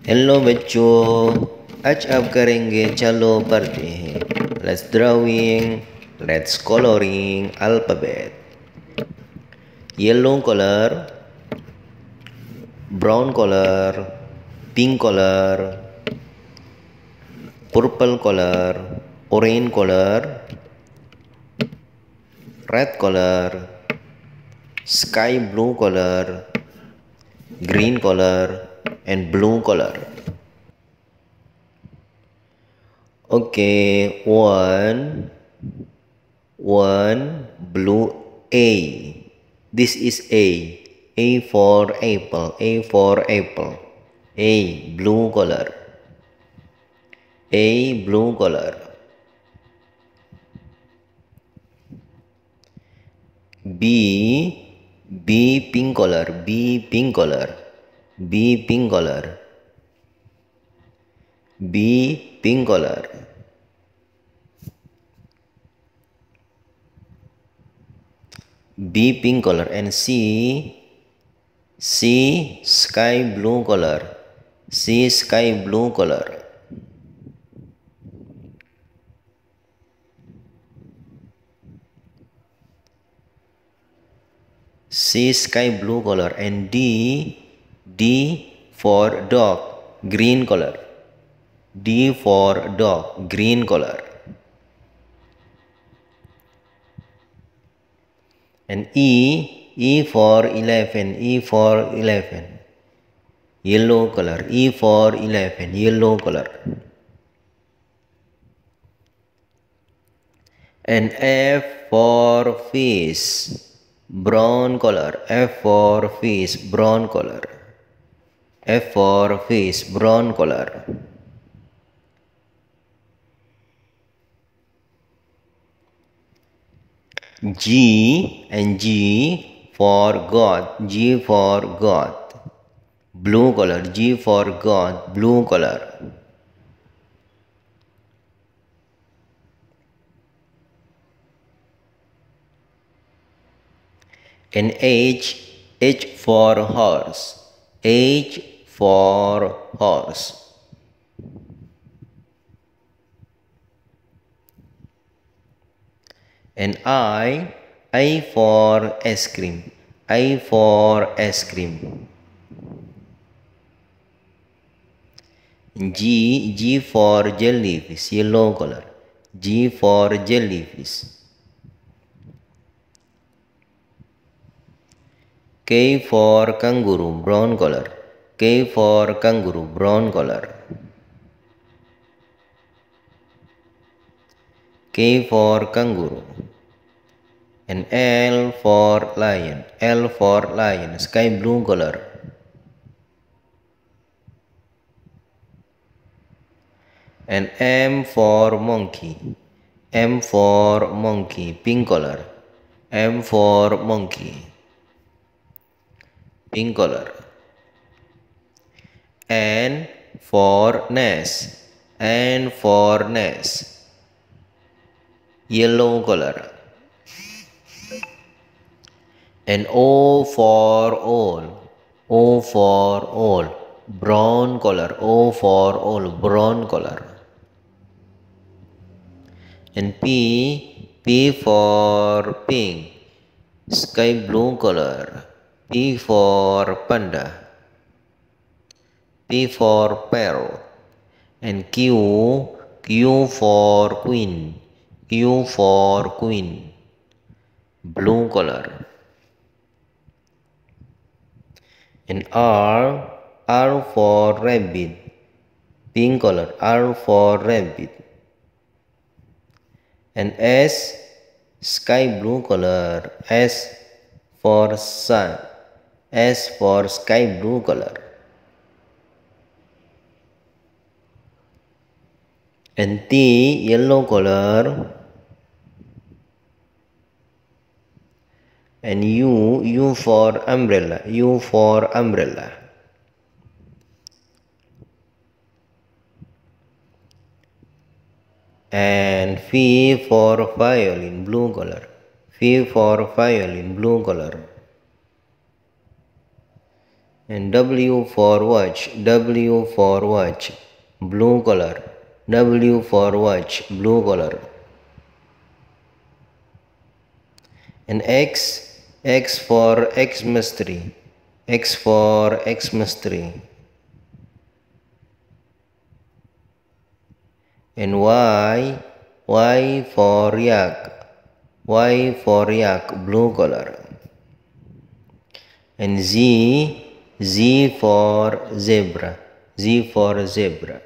Hello बच्चों, आज आप करेंगे चलो पढ़ते हैं. Let's drawing, let's coloring alphabet. Yellow color, brown color, pink color, purple color, orange color, red color, sky blue color, green color, and blue color. Okay, one blue A. This is A. A for apple. A for apple. A blue color. A blue color. B pink color. B pink color. B pink color. B pink color. B pink color. And C sky blue color. C sky blue color. C sky blue color. And D for dog, green color. D for dog, green color. And E for elephant. E for elephant, yellow color. E for elephant, yellow color. And F for fish, brown color. F for fish, brown color. F for fish, brown color. G for God. G for God, blue color. G for God, blue color. And H for horse. H for horse. And I for ice cream. I for ice cream. G for jellyfish, yellow color. G for jellyfish. K for kangaroo, brown color. K for kangaroo, brown color. K for kangaroo. And L for lion. L for lion, sky blue color. And M for monkey. M for monkey, pink color. M for monkey, pink color. N for nest. N for nest, yellow color. And O for owl. O for owl, brown color. O for owl, brown color. And P for pink, sky blue color. P for panda. P for parrot. And Q for queen. Q for queen, blue color. And R for rabbit, pink color. R for rabbit. And S sky blue color. S for sun. S for sky blue color. And T yellow color. And U for umbrella. U for umbrella. And V for violin, blue color. V for violin, blue color. And W for watch, W for watch, blue color, W for watch, blue color. And X for Xmas tree, X for Xmas tree. And Y for yak, Y for yak, blue color. And Z for zebra, Z for zebra.